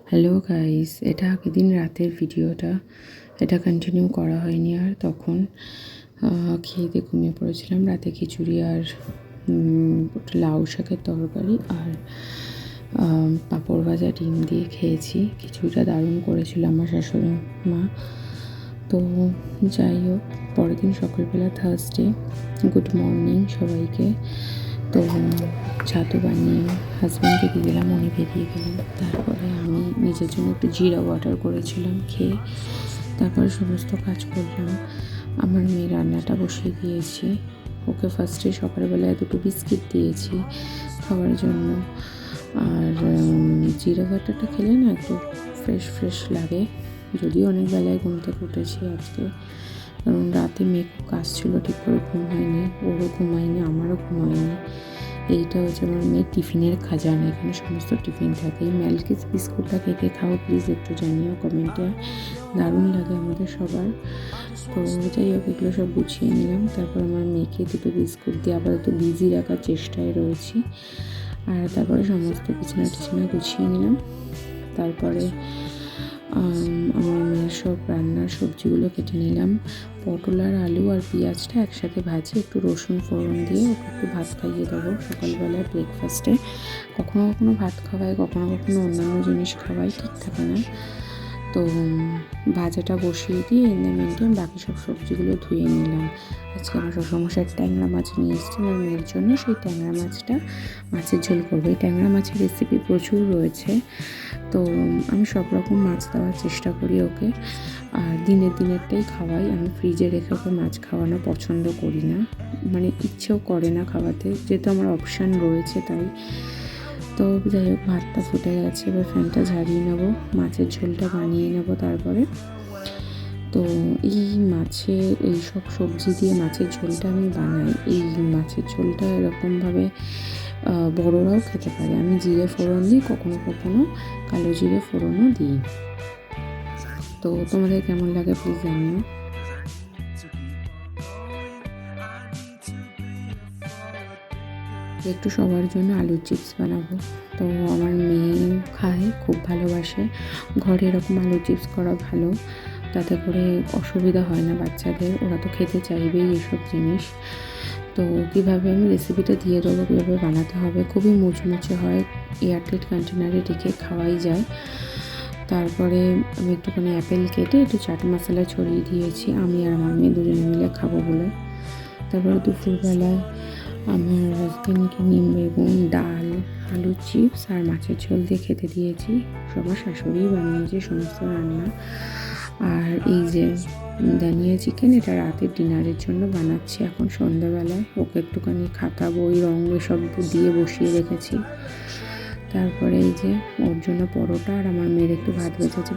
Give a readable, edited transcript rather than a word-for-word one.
Hello guys, এটা আগের দিন রাতের ভিডিওটা। এটা কন্টিনিউ করা হয়নি আর তখন খেয়ে দিয়ে ঘুমিয়ে পড়েছিলাম। রাতে খিচুড়ি আর লাউ শাকের তরকারি আর পাঁপড় ভাজা ডিম দিয়ে খেয়েছি। খিচুড়িটা দারুণ করেছিল আমার শাশুড়ি মা। তো যাই হোক, পরের দিন সকালবেলা থার্সডে। গুড মর্নিং সবাইকে। তো ছাতু বানিয়ে হাজব্যান্ডকে দিয়ে দিলাম, উনি বেরিয়ে গেলেন। তারপরে আমি নিজের জন্য একটু জিরা ওয়াটার করেছিলাম খেয়ে, তারপরে সমস্ত কাজ করলাম। আমার মেয়ে রান্নাটা বসিয়ে দিয়েছি। ওকে ফার্স্টে সকালবেলায় 2টো বিস্কিট দিয়েছি খাওয়ার জন্য। আর জিরা ওয়াটারটা খেলে না একটু ফ্রেশ লাগে। যদিও অনেক বেলায় ঘুম থেকে উঠেছি আজকে, কারণ রাতে মেয়ে খুব কাজ ছিল, ঠিক করে ঘুম হয়নি, ওরও ঘুম হয়নি, আমারও ঘুম হয়নি। এইটা হচ্ছে আমার মেয়ের টিফিনের খাজানা। এখানে সমস্ত টিফিন থাকে। এই ম্যালকিস বিস্কুটটা কে খাও প্লিজ একটু জানিও কমেন্টে, দারুণ লাগে আমাদের সবার। তো যাই হোক, এগুলো সব গুছিয়ে নিলাম। তারপর আমার মেয়েকে 2টো বিস্কুট দিয়ে আপাতত বিজি রাখার চেষ্টায় রয়েছি। আর তারপরে সমস্ত বিছানা গুছিয়ে নিলাম। তারপরে আমার মেয়ের সব রান্নার সবজিগুলো কেটে নিলাম। পটল আর আলু আর পেঁয়াজটা একসাথে ভাজি, একটু রসুন ফোড়ন দিয়ে ওকে একটু ভাত খাইয়ে দেবো সকালবেলায় ব্রেকফাস্টে। কখনো কখনো ভাত খাওয়াই, কখনো কখনো অন্যান্য জিনিস খাওয়াই, ঠিক থাকে না। তো ভাজাটা বসিয়ে দিয়ে ইন বাকি সব সবজিগুলো ধুয়ে নিলাম। আজকে আমার শ্বশুরমশাই ট্যাংরা মাছ নিয়ে এসেছে আমার মেয়ের জন্য। সেই ট্যাংরা মাছটা মাছের ঝোল করবো। এই ট্যাংরা মাছের রেসিপি প্রচুর রয়েছে। তো আমি সব রকম মাছ দেওয়ার চেষ্টা করি ওকে। আর দিনেরটাই খাওয়াই। আমি ফ্রিজে রেখে ওকে মাছ খাওয়ানো পছন্দ করি না, মানে ইচ্ছেও করে না খাওয়াতে, যেহেতু আমার অপশান রয়েছে তাই। তো যাই হোক, ভাতটা ফুটে গেছে, এবার ফ্যানটা ঝাড়িয়ে নেবো, মাছের ঝোলটা বানিয়ে নেবো তারপরে। তো এই সব সবজি দিয়ে মাছের ঝোলটা আমি বানাই। এই মাছের ঝোলটা এরকমভাবে বড়রাও খেতে পারে। আমি জিরে ফোড়ন দিই, কখনো কখনো কালো জিরে ফোড়নও দিই। তো তোমাদের কেমন লাগে প্লিজ জানিও। একটু সবার জন্য আলুর চিপস বানাবো। তো আমার মেয়ে খায়, খুব ভালোবাসে। ঘরে এরকম আলুর চিপস করা ভালো, তাতে করে অসুবিধা হয় না বাচ্চাদের, ওরা তো খেতে চাইবেই এসব জিনিস। তো কীভাবে আমি রেসিপিটা দিয়ে দেবো, কীভাবে বানাতে হবে। খুবই মুচমুচে হয়, এয়ারটাইট কন্টেনারে রেখে খাওয়াই যায়। তারপরে আমি একটুখানি অ্যাপেল কেটে একটু চাট মশলা ছড়িয়ে দিয়েছি, আমি আর আমার মেয়ে দুজনে মিলে খাবো বলে। তারপরে দুপুরবেলায় আমার হাজব্যান্ডকে নিম বেগুন, ডাল, আলুর চিপস আর মাছের ঝোল দিয়ে খেতে দিয়েছি। সবার শাশুড়ি বানিয়েছে সমস্ত রান্না। আর এই যে দানিয়া চিকেন, এটা রাতের ডিনারের জন্য বানাচ্ছি এখন সন্ধ্যাবেলায়। ওকে একটুখানি খাতা বই রঙ এসব দিয়ে বসিয়ে রেখেছি। তারপরে এই যে ওর জন্য পরোটা আর আমার মেয়ের একটু ভাত বেঁচেছে।